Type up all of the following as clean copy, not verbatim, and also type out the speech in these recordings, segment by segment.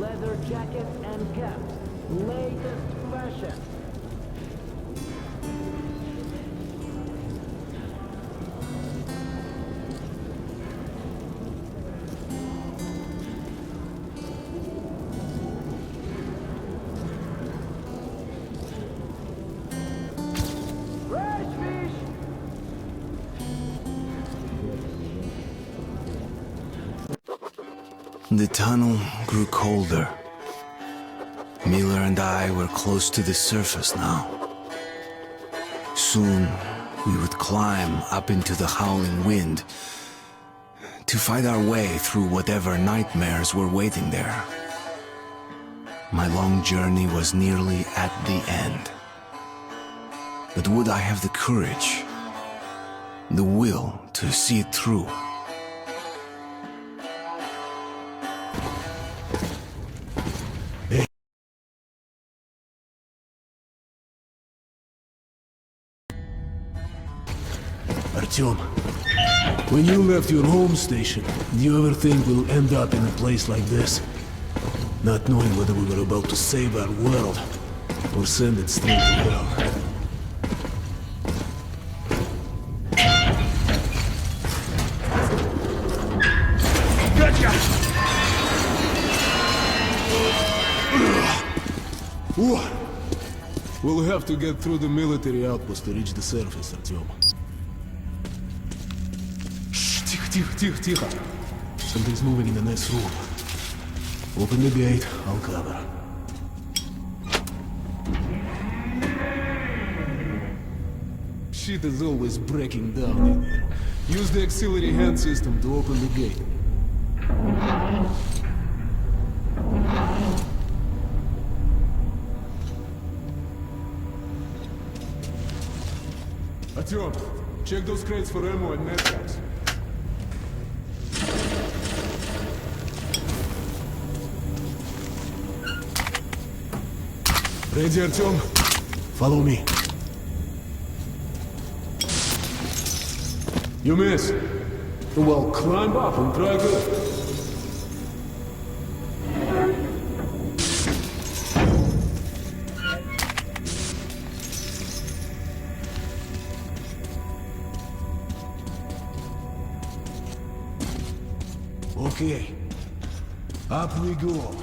leather jackets and caps. Latest fashion. The tunnel grew colder. Miller and I were close to the surface now. Soon, we would climb up into the howling wind to fight our way through whatever nightmares were waiting there. My long journey was nearly at the end. But would I have the courage, the will to see it through? Artyom, when you left your home station, do you ever think we'll end up in a place like this? Not knowing whether we were about to save our world, or send it straight to hell. Gotcha! We'll have to get through the military outpost to reach the surface, Artyom. Тихо. Something's moving in the next room. Open the gate, I'll cover. Shit is always breaking down in here. Use the auxiliary hand system to open the gate. Artyom, check those crates for ammo and medpacks. Ready, Artyom? Follow me. You miss. Well, climb up and try good. Okay. Up we go.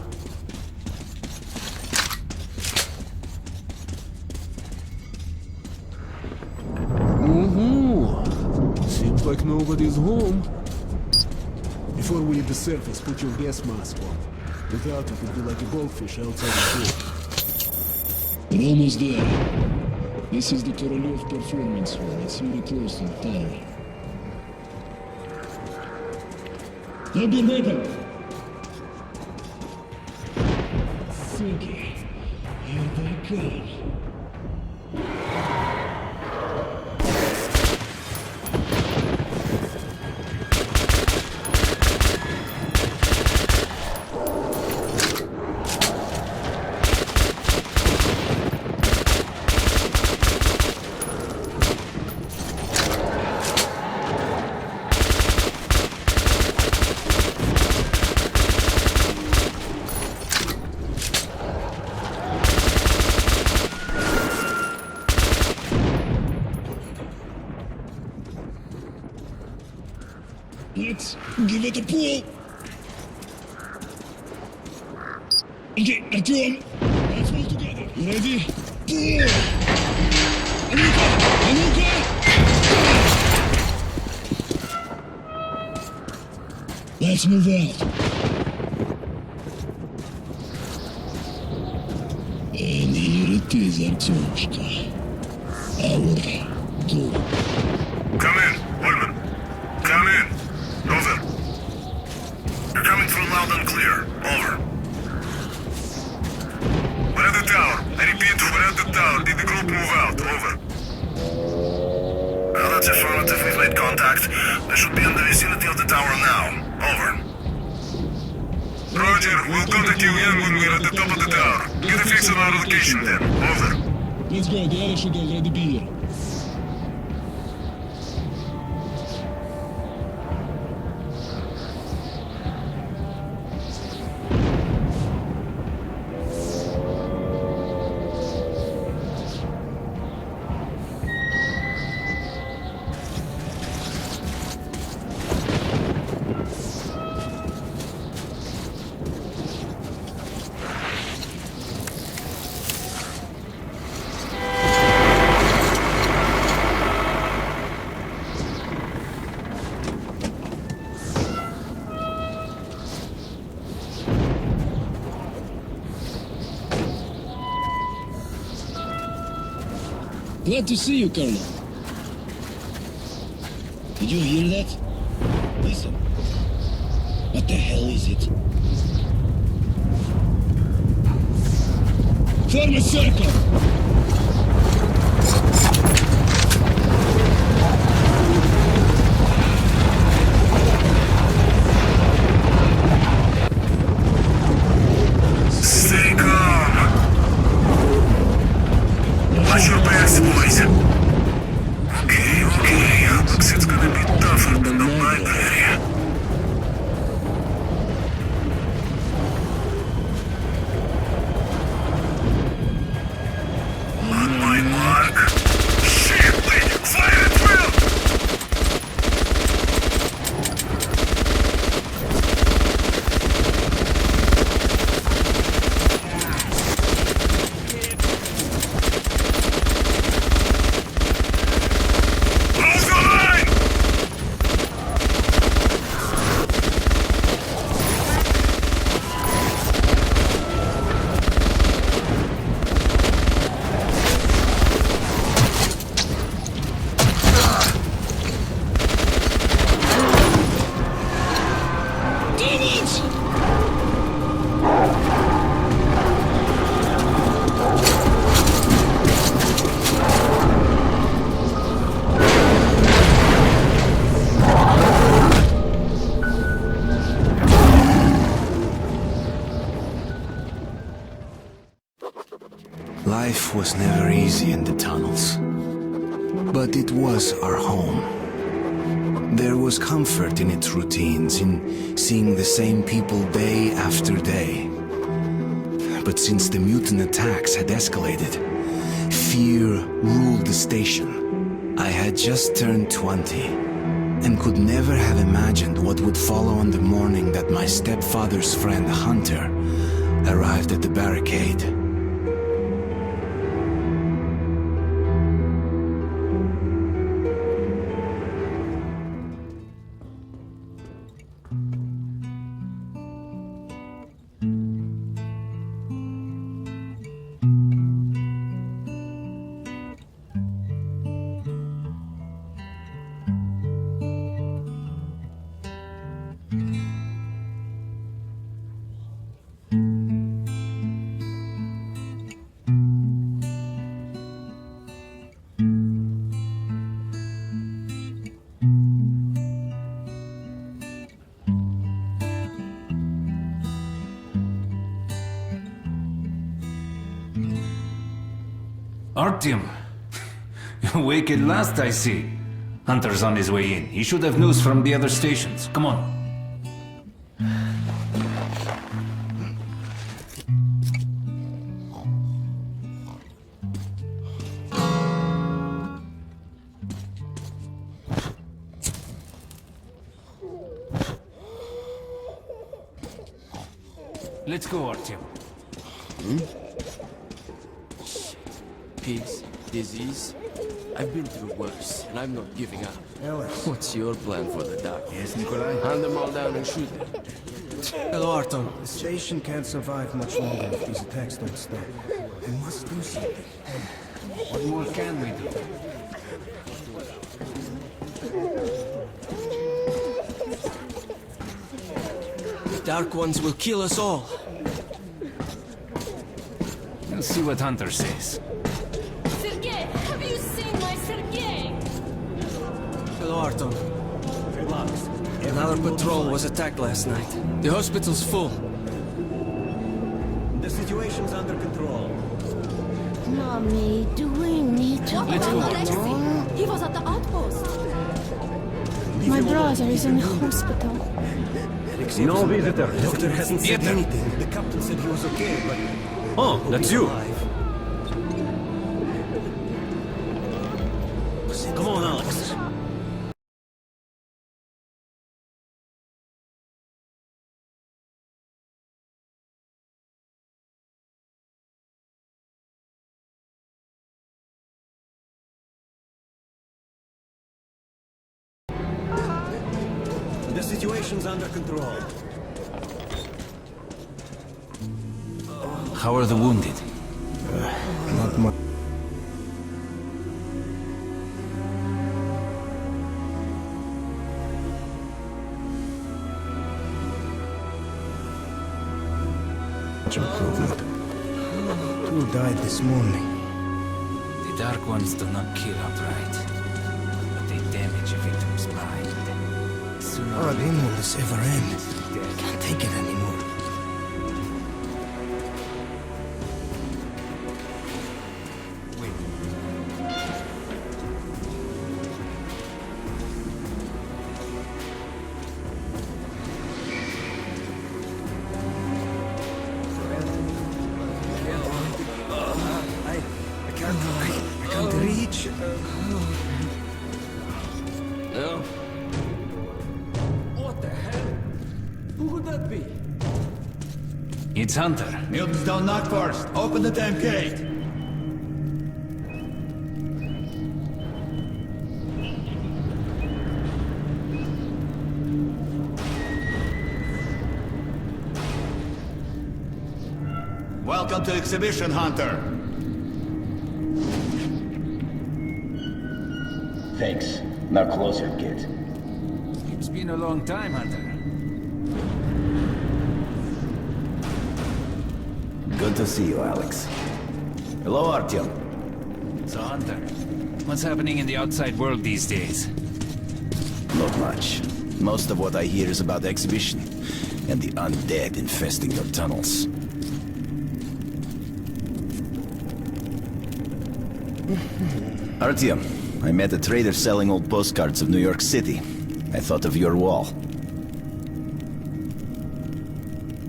Seems like nobody's home. Before we hit the surface, put your gas mask on. Without it, it'd be like a goldfish outside the door. We're almost there. This is the Korolev performance room. It's very close to the tower. Grab your weapon! Suki, here they come. Let's give it a pull. Okay, Artyom, let's all together. You ready? Pull! Anuka! Let's move out. And here it is, Artyomshka. Our door. Come in, Woodman. Come in. Over. You're coming through loud and clear. Over. We're at the tower. I repeat, we're at the tower. Did the group move out? Over. Well, that's affirmative. We've made contact. They should be in the vicinity of the tower now. Over. Roger, we'll contact you again when we're at the top of the tower. Get a fix on our location then. Over. Let's go, the others should already be here. Glad to see you, Colonel. Did you hear that? Listen. What the hell is it? Form a circle! Stay calm. Watch your backs, boys. Okay. Looks it's gonna be tougher than the library. On my mark. Shit, wait! Fire at will! Hold the line! Demons! Life was never easy in the tunnels, but it was our home. There was comfort in its routines, in seeing the same people day after day. But since the mutant attacks had escalated, fear ruled the station. I had just turned 20, and could never have imagined what would follow on the morning that my stepfather's friend Hunter arrived at the barricade. Artyom, you're awake at last, I see. Hunter's on his way in. He should have news from the other stations. Come on. Let's go, Artyom. Pigs, disease. I've been through worse, and I'm not giving up. What's your plan for the dark? Yes, Nikolai? Hand them all down and shoot them. Hello, Arton. The station can't survive much longer if these attacks don't stop. We must do something. What more can we do? The Dark Ones will kill us all. We'll see what Hunter says. Sergei, have you seen my Sergei? Hello, Arton. Relax. Another patrol was attacked last night. The hospital's full. The situation's under control. Mommy, do we need to Let's go, Artyom. Alexei? He was at the outpost. My brother is in the hospital. No visitor. The doctor hasn't said anything. The captain said he was okay, but... Oh, that's you. Come on, Alex. The situation's under control. How are the wounded? Not much. much improvement. Two died this morning. The Dark Ones do not kill outright, but they damage a victim's mind. Sooner or When will later, this ever end? I can't take it anymore. I can't reach. No? What the hell? Who would that be? it's Hunter. Mutants don't knock first. Open the damn gate. Welcome to Exhibition, Hunter. Thanks. Now closer, kid. It's been a long time, Hunter. Good to see you, Alex. Hello, Artyom. So, Hunter, what's happening in the outside world these days? Not much. Most of what I hear is about the exhibition and the undead infesting your tunnels. Artyom, I met a trader selling old postcards of New York City. I thought of your wall.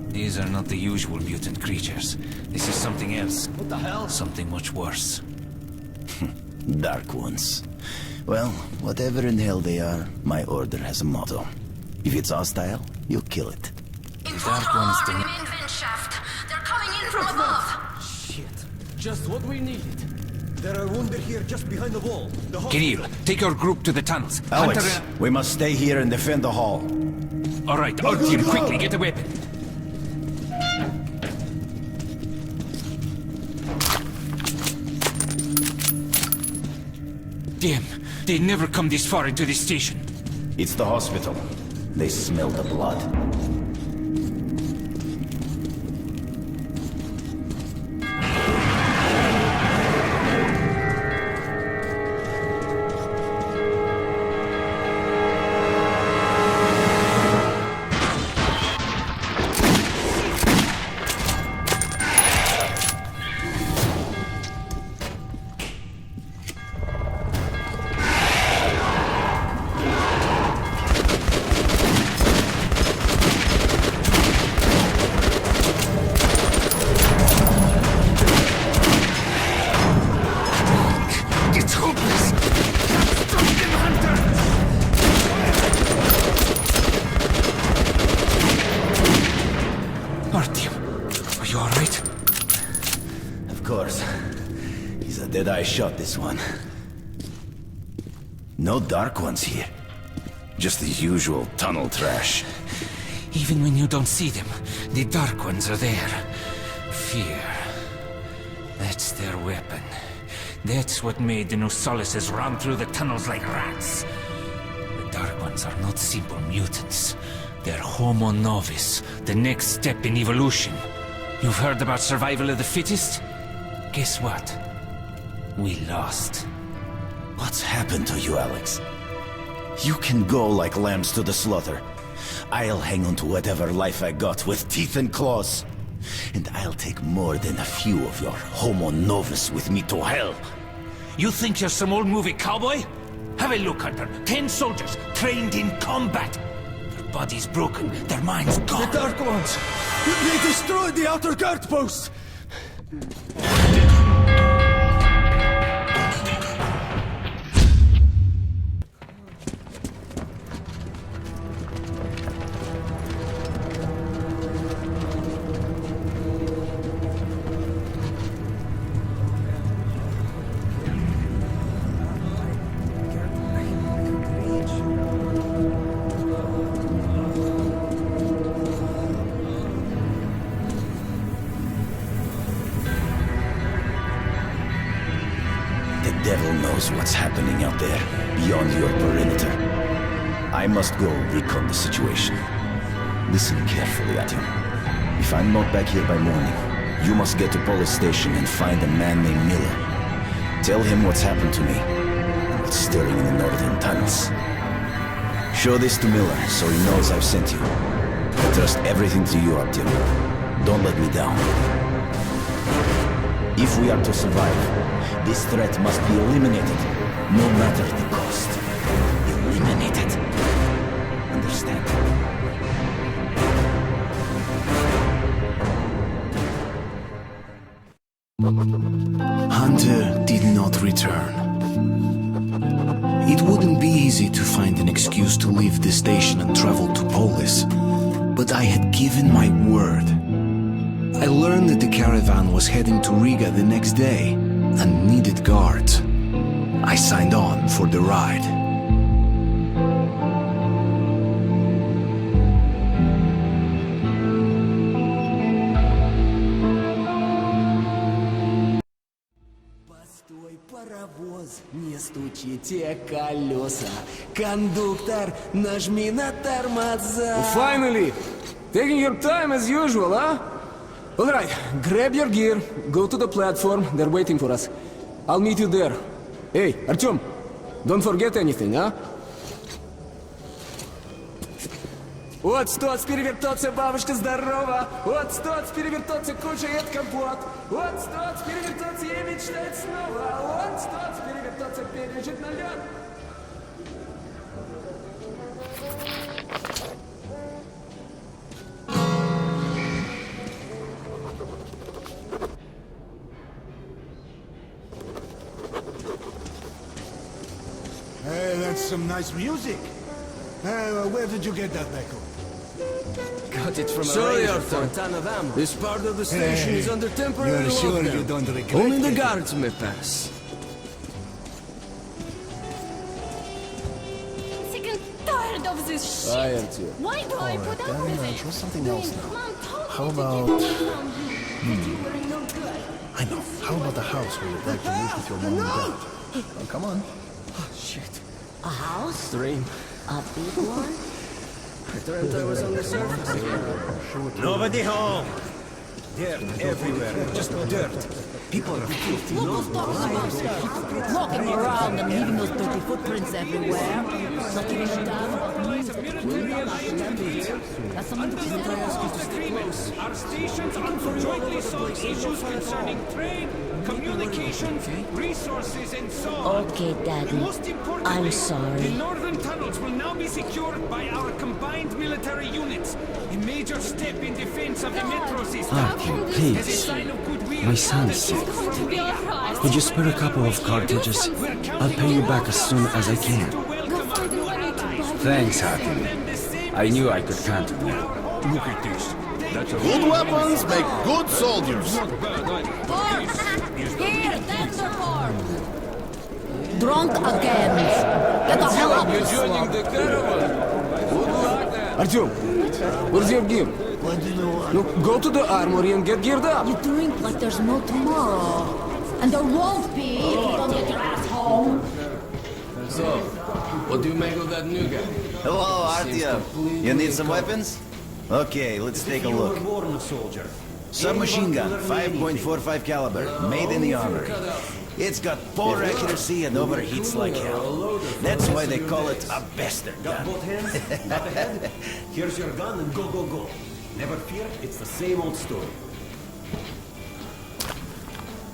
These are not the usual mutant creatures. This is something else. What the hell? Something much worse. Dark ones. Well, whatever in hell they are, my order has a motto. If it's hostile, you kill it. The Dark Ones do not... main vent shaft. They're coming in from above. Shit. Just what we needed. There are wounded here just behind the wall. Kirill, take your group to the tunnels. Alex, Hunter, we must stay here and defend the hall. all right, our team, quickly, get a weapon. Damn, they never come this far into this station. It's the hospital. They smell the blood. It's hopeless. Stop them, Hunter! Artyom, are you all right? Of course. He's a dead-eye shot, this one. No Dark Ones here. Just the usual tunnel trash. Even when you don't see them, the Dark Ones are there. Fear. That's their weapon. That's what made the Nosalises run through the tunnels like rats. The Dark Ones are not simple mutants. They're Homo Novus, the next step in evolution. You've heard about survival of the fittest? Guess what? We lost. What's happened to you, Alex? You can go like lambs to the slaughter. I'll hang on to whatever life I got with teeth and claws. And I'll take more than a few of your Homo Novus with me to hell. You think you're some old movie cowboy? Have a look, Hunter. 10 soldiers, trained in combat. Their bodies broken, their minds gone. The Dark Ones! They destroyed the outer guard post! The devil knows what's happening out there, beyond your perimeter. I must go recon the situation. Listen carefully, Artyom. If I'm not back here by morning, you must get to police station and find a man named Miller. Tell him what's happened to me, and what's stirring in the northern tunnels. Show this to Miller, so he knows I've sent you. I trust everything to you, Artyom. Don't let me down. If we are to survive, this threat must be eliminated, no matter the cost. Eliminated. Understand? Hunter did not return. It wouldn't be easy to find an excuse to leave the station and travel to Polis, but I had given my word. I learned that the caravan was heading to Riga the next day and needed guards. I signed on for the ride. Паровоз, не стучите колеса. Кондуктор, нажми на тормоза. Finally! Taking your time as usual, huh? Alright, grab your gear, go to the platform, they're waiting for us. I'll meet you there. Hey, Artyom, don't forget anything, huh? Вот стоит перевертаться, бабушка здорова. Вот стоит перевертаться, кушает компот. Вот стоит перевертаться и мечтать снова. Вот стоит перевертаться, пережить налет. Hey, that's some nice music. Where did you get that, Beko? Got it from Sorry, a Arthur. Fontana of ammo. This part of the station is under temporary You're sure lockdown. you don't regret Only the it? guards may pass. Sick and tired of this shit. Why do I put up with it? Try something else now. Mom told How me about... to get away from you, that you were no good. I know. How about the house where you'd like to live with your mom and dad? Oh, come on. Oh, shit. A house? Dream. A big one? I dreamt I was on the surface. Nobody home. Dirt everywhere. Just dirt. People are filthy. Look who's talking about it. Walking around and leaving those dirty footprints everywhere. Not giving a damn about me. That's something to consider. Our stations are for jointly solve issues concerning trade, communications, resources, and so on. Okay, Daddy. I'm sorry. The northern tunnels will now be secured by our combined military units. A major step in defense of the metro system. Artyom, please. As a sign of goodwill, My son is sick. Could you spare a couple of cartridges? I'll pay you back as soon as I can. Thanks, Artyom. I knew I could count on you. Look at this. That's a good weapons make good soldiers. Here, that's the car. Drunk again. Get the hell up. You're joining the caravan. Good luck then. Artyom, where's your gear? Look, go to the armory and get geared up. You drink like there's no tomorrow. And there won't be if you don't get your ass home. So, what do you make of that new guy? Hello, Artyom. You need some weapons? Okay, let's take a look. Submachine gun, 5.45 caliber, made in the armory. It's got poor accuracy and overheats like hell. That's why they call it a bastard gun. Both hands, not the head. Here's your gun and go, go, go. Never fear, it's the same old story.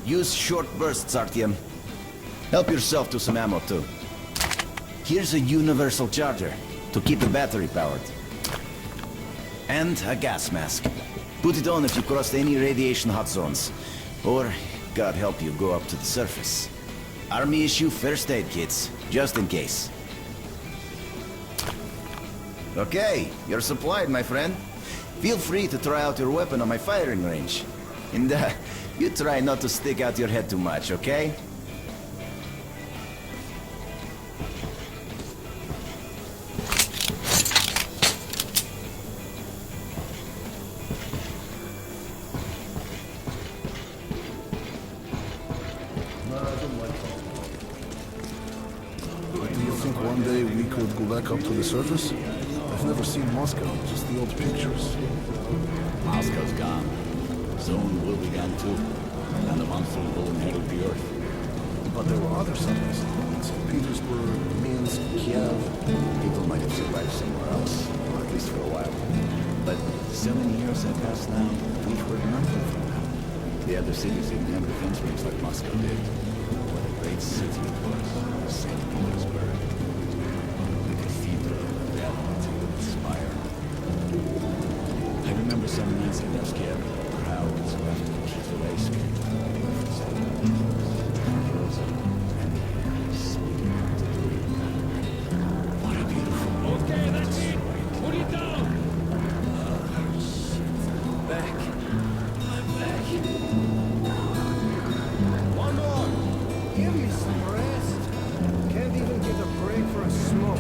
Use short bursts, Artyom. Help yourself to some ammo, too. Here's a universal charger to keep the battery powered. And a gas mask. Put it on if you crossed any radiation hot zones. Or, God help you, go up to the surface. Army issue first aid kits, just in case. Okay, you're supplied, my friend. Feel free to try out your weapon on my firing range. And you try not to stick out your head too much, okay? One day we could go back up to the surface? I've never seen Moscow, just the old pictures. Moscow's gone. Soon we'll be gone too. And the monsters will inherit the Earth. But there were other cities. St. Petersburg, Minsk, Kiev. People might have survived somewhere else, or at least for a while. But so many years have passed now, we've heard nothing from them. The other cities didn't have defense rings like Moscow did. What a great city it was, St. Petersburg. The cathedral, the reality of the spire. I remember some nights in Kiev, crowds around the kids of ice cream. What a beautiful... Okay, that's it! Put it down! Back. I'm back. One more! Give me some rest. Can't even get a break for a smoke.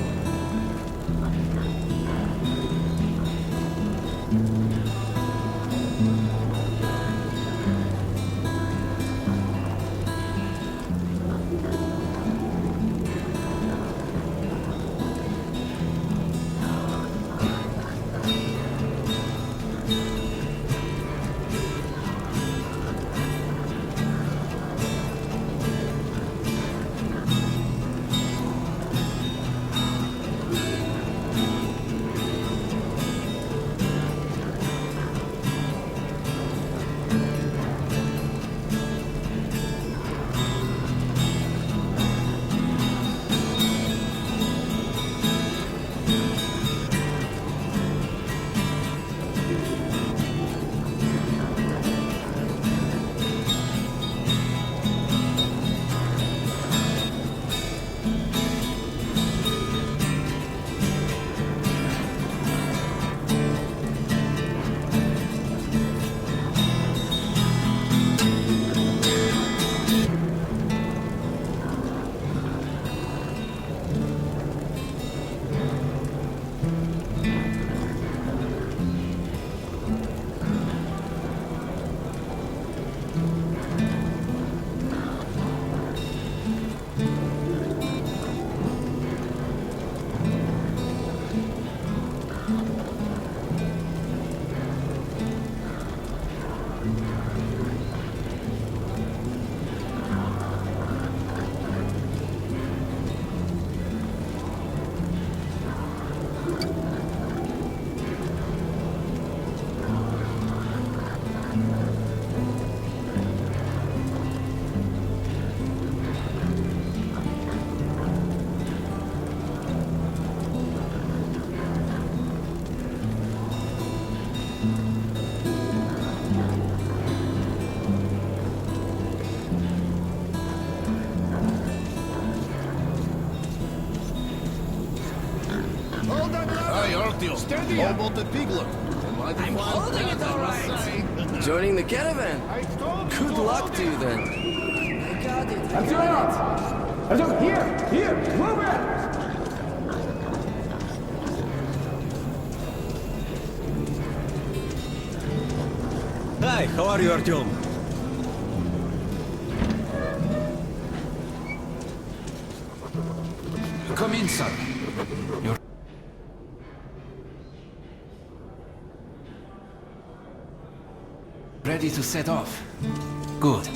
Steady! How about the piglet? I'm holding it all right! Joining the caravan? Good luck to you then. I got it. Here! Move it! Hi, how are you, Artyom? Come in, son. You're ready to set off? Good.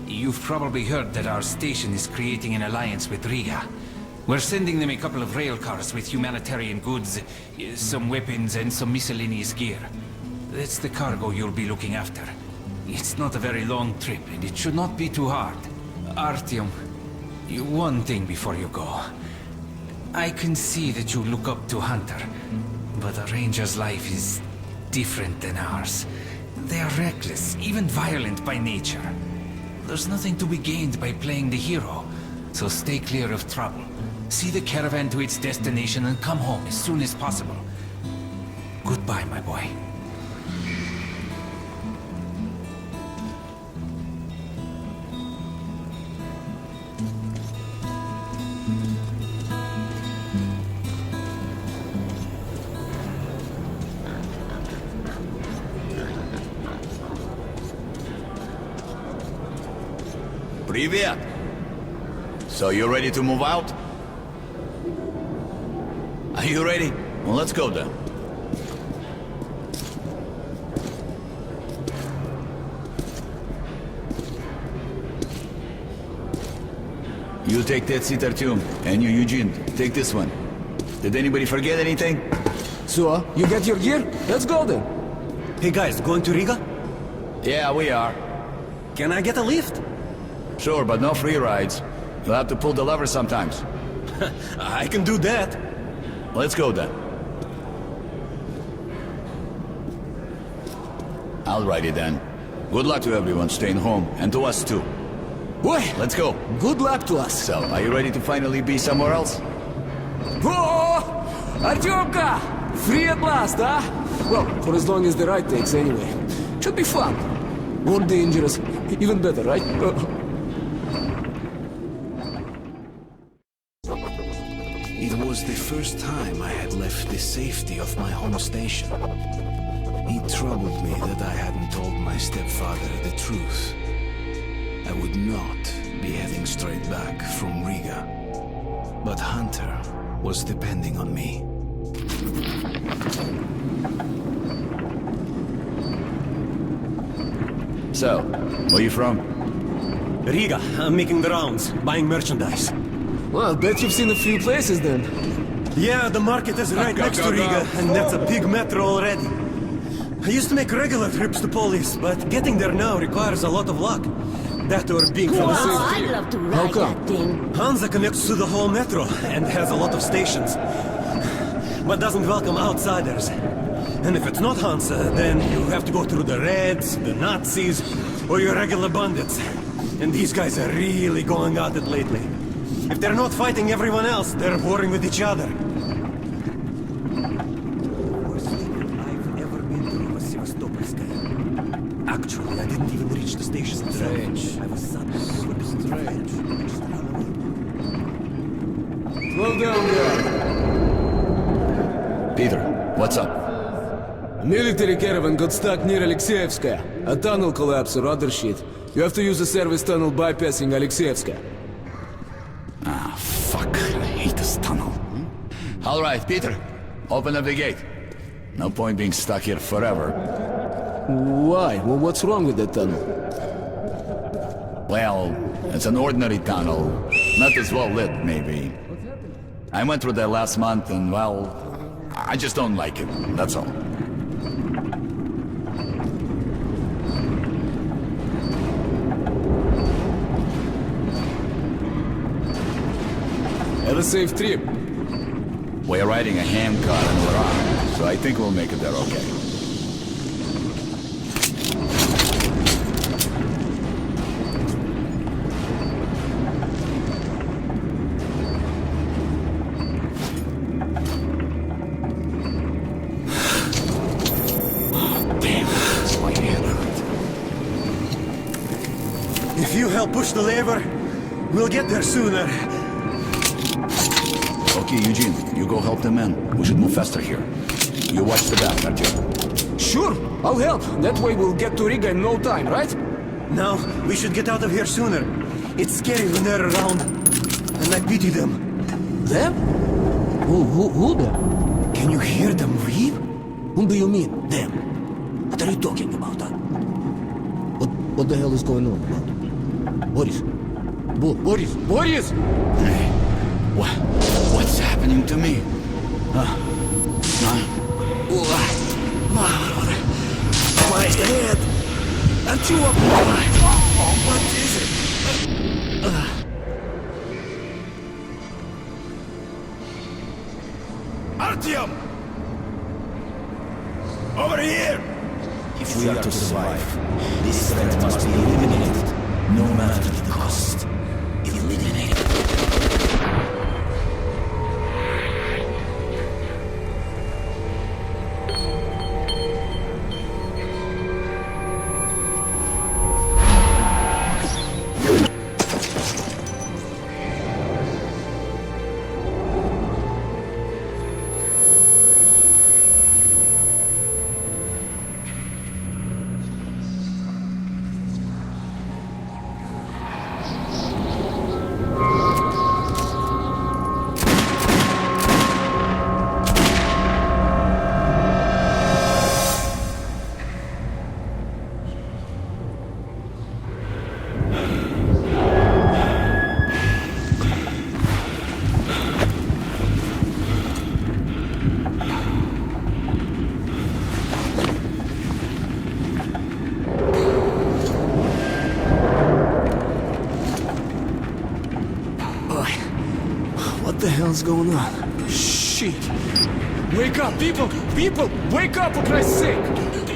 You've probably heard that our station is creating an alliance with Riga. We're sending them a couple of rail cars with humanitarian goods, some weapons and some miscellaneous gear. That's the cargo you'll be looking after. It's not a very long trip, and it should not be too hard. Artyom, one thing before you go. I can see that you look up to Hunter, but a ranger's life is different than ours. They are reckless, even violent by nature. There's nothing to be gained by playing the hero, so stay clear of trouble. See the caravan to its destination and come home as soon as possible. Goodbye, my boy. Привет! So you ready to move out? Are you ready? Well, let's go then. You take that seat, Artyom, and you, Eugene, take this one. Did anybody forget anything? So, you get your gear? Let's go then. Hey guys, going to Riga? Yeah, we are. Can I get a lift? Sure, but no free rides. You'll have to pull the lever sometimes. I can do that. Let's go then. Alrighty then. Good luck to everyone staying home, and to us too. Boy, let's go. Good luck to us. So, are you ready to finally be somewhere else? Oh! Artyomka! Free at last, huh? Well, for as long as the ride takes anyway. Should be fun. More dangerous. Even better, right? It was the first time I had left the safety of my home station. It troubled me that I hadn't told my stepfather the truth. I would not be heading straight back from Riga. But Hunter was depending on me. So, where you from? Riga. I'm making the rounds, buying merchandise. Well, I bet you've seen a few places then. Yeah, the market is right next to Riga, and that's a big metro already. I used to make regular trips to Polis, but getting there now requires a lot of luck. That or being from the same I'd love to ride that thing. Hansa connects to the whole metro and has a lot of stations, but doesn't welcome outsiders. And if it's not Hansa, then you have to go through the Reds, the Nazis, or your regular bandits. And these guys are really going at it lately. If they're not fighting everyone else, they're warring with each other. Actually, I didn't even reach the station. Strange. I was suddenly strange. Slow down there. Peter, what's up? A military caravan got stuck near Alexeyevskaya. A tunnel collapsed or other shit. You have to use a service tunnel bypassing Alexeyevskaya. Ah, fuck. I hate this tunnel. All right, Peter. Open up the gate. No point being stuck here forever. Why? Well, what's wrong with that tunnel? Well, it's an ordinary tunnel. Not as well lit, maybe. I went through there last month and, well, I just don't like it. That's all. Have a safe trip. We're riding a handcar and we're armed, so I think we'll make it there okay. If you help push the lever, we'll get there sooner. Okay, Eugene, you go help the men. We should move faster here. You watch the back, Artyom. Sure, I'll help. That way we'll get to Riga in no time, right? No, we should get out of here sooner. It's scary when they're around. And I pity them. Them? Who them? Can you hear them weep? Whom do you mean, them? What are you talking about, huh? What the hell is going on? Boris? Boris! What's happening to me? My head! Artyom! What is it? Artyom! Over here! If we are to survive, this threat must be eliminated, no matter the cost. Eliminated. hell's going on? Shit! Wake up, people! People! Wake up, for Christ's sake!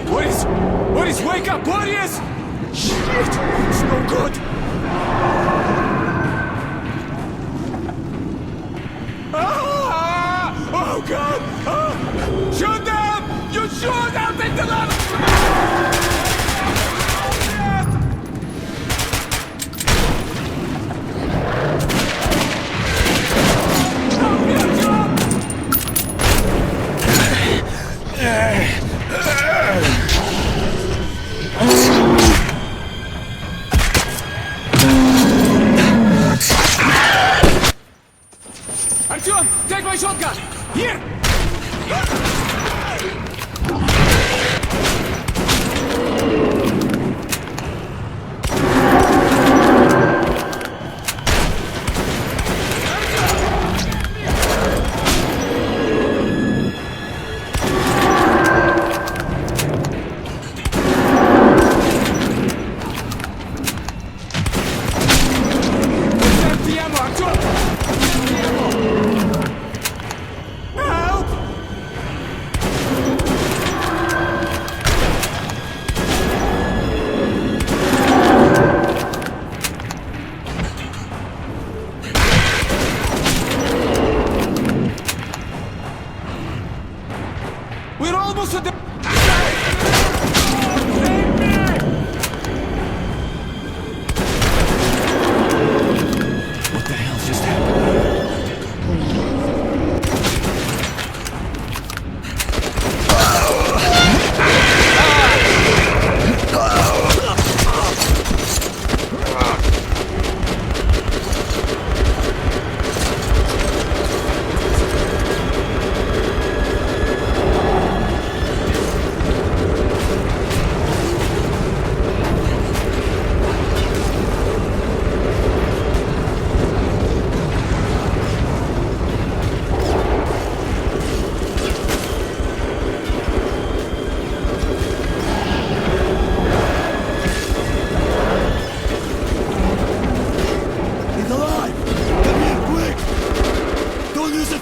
Boris! Boris, wake up! Boris! Shit! It's no good! Ah! Oh, God! Ah! Shoot them! You shoot them! Take the ladder! Artyom, take my shotgun! Here! We're almost at the... What the hell just happened?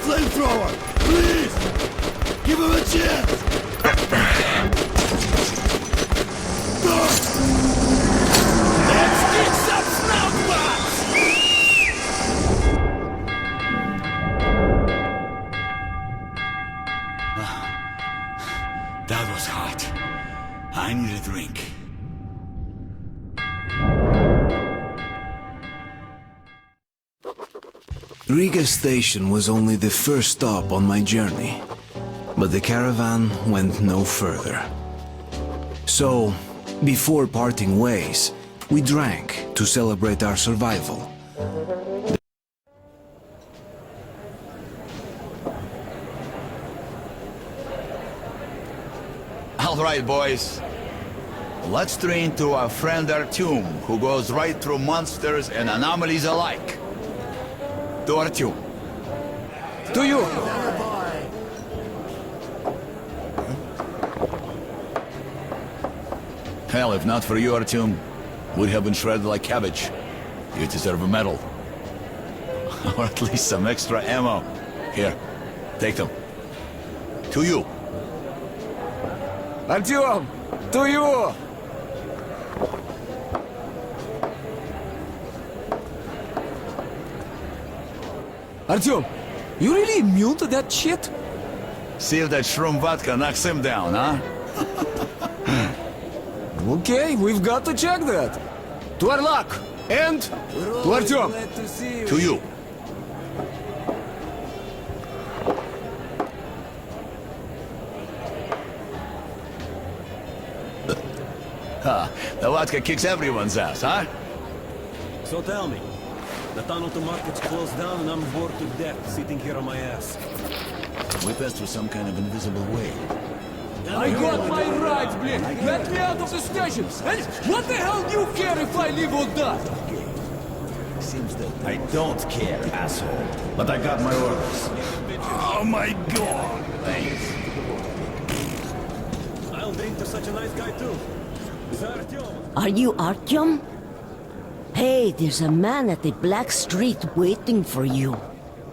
Flamethrower! Please! Give him a chance! Let's get some snout bots! That was hot. I need a drink. Riga station was only the first stop on my journey, but the caravan went no further. So, before parting ways, we drank to celebrate our survival. All right, boys. Let's train to our friend Artyom, who goes right through monsters and anomalies alike. To Artyom. To you! Hell, if not for you, Artyom, we'd have been shredded like cabbage. You deserve a medal. Or at least some extra ammo. Here, take them. To you. Artyom! To you! Artyom, you really immune to that shit? See if that shroom vodka knocks him down, huh? Okay, we've got to check that. To our luck, and to Artyom. To you. The vodka kicks everyone's ass, huh? So tell me, the tunnel to market's closed down and I'm bored to death sitting here on my ass. We passed through some kind of invisible way. I got my rights, blin! Let me out of the station! And what the hell do you care if I live or die? Seems that... I don't care, asshole. But I got my orders. Oh my god! Thanks. I'll drink to such a nice guy too. Are you Artyom? Hey, there's a man at the Black Street waiting for you.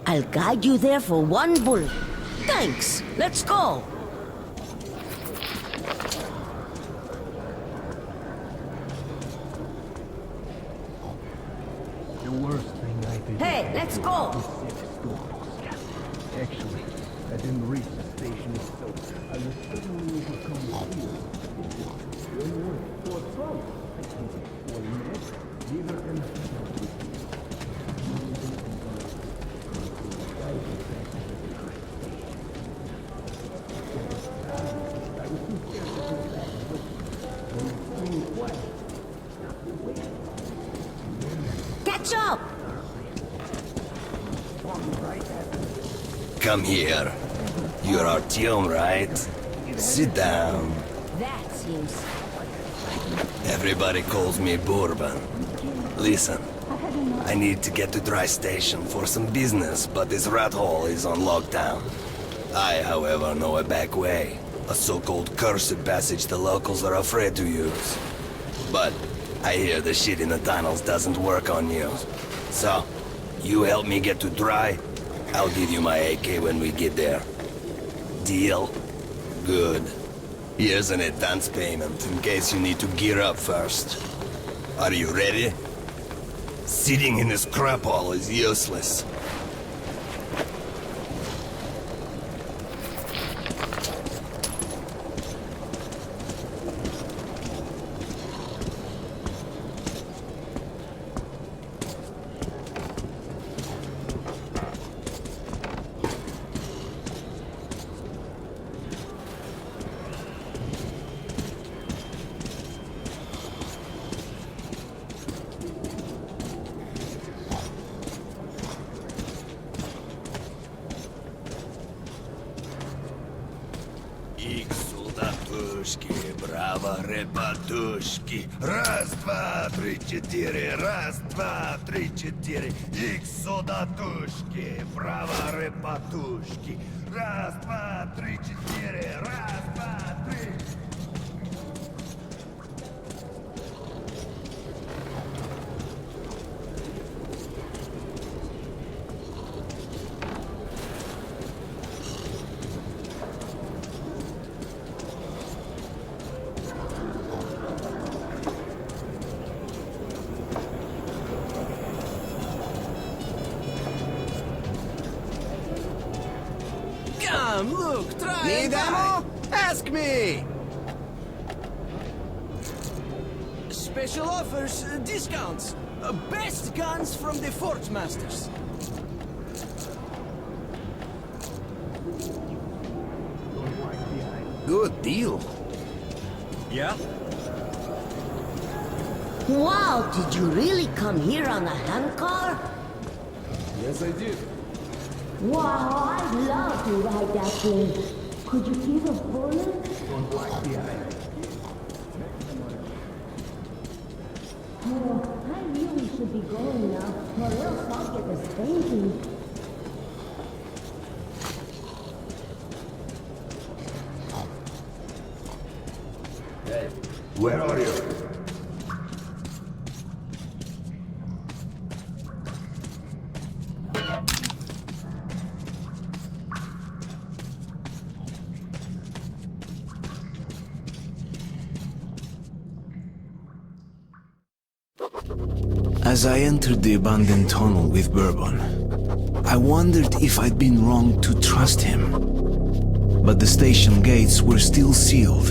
I'll guide you there for one bullet. Thanks. Let's go. The worst thing I did. Hey, let's go. Actually, I didn't reach the station itself. I was suddenly overcome with fear. Catch up! Come here. You're Artyom, right? Sit down. That seems... Everybody calls me Bourbon. Listen, I need to get to Dry Station for some business, but this rat hole is on lockdown. I, however, know a back way. A so-called cursed passage the locals are afraid to use. But I hear the shit in the tunnels doesn't work on you. So, you help me get to Dry, I'll give you my AK when we get there. Deal? Good. Here's an advance payment in case you need to gear up first. Are you ready? Sitting in this crap hole is useless. Браво, ребятушки! Раз, два, три, четыре! Раз, два, три, четыре! Икс сюда, тушки! Браво, ребятушки! Раз, два, три, четыре! Раз, два, три! Look, try Need ammo? Ask me! Special offers, discounts. Best guns from the Forge Masters. Good deal. Yeah? Wow, did you really come here on a handcar? Yes, I did. Wow, I'd love to ride that thing. Could you give a bullet? Don't like the eye. Oh, I really should be going now, or else I'll get a spanking. Hey, where are you? As I entered the abandoned tunnel with Bourbon, I wondered if I'd been wrong to trust him. But the station gates were still sealed,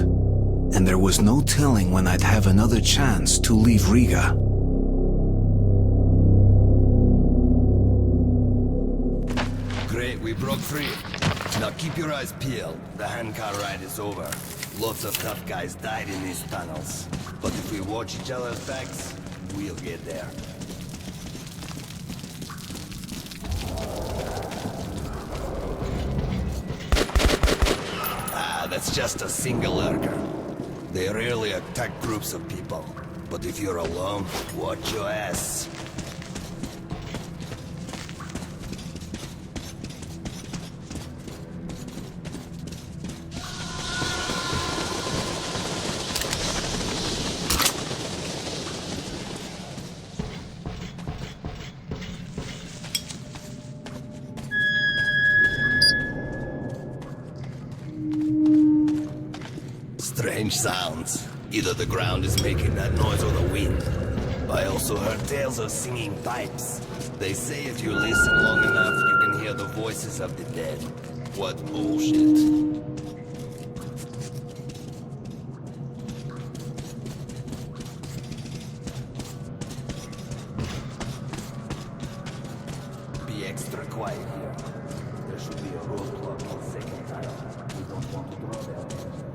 and there was no telling when I'd have another chance to leave Riga. Great, we broke free. Now keep your eyes peeled. The handcar ride is over. Lots of tough guys died in these tunnels. But if we watch each other's backs, we'll get there. Ah, that's just a single lurker. They rarely attack groups of people. But if you're alone, watch your ass. Strange sounds. Either the ground is making that noise or the wind. I also heard tales of singing pipes. They say if you listen long enough, you can hear the voices of the dead. What bullshit. Be extra quiet here. There should be a roadblock on second tile. We don't want to draw them.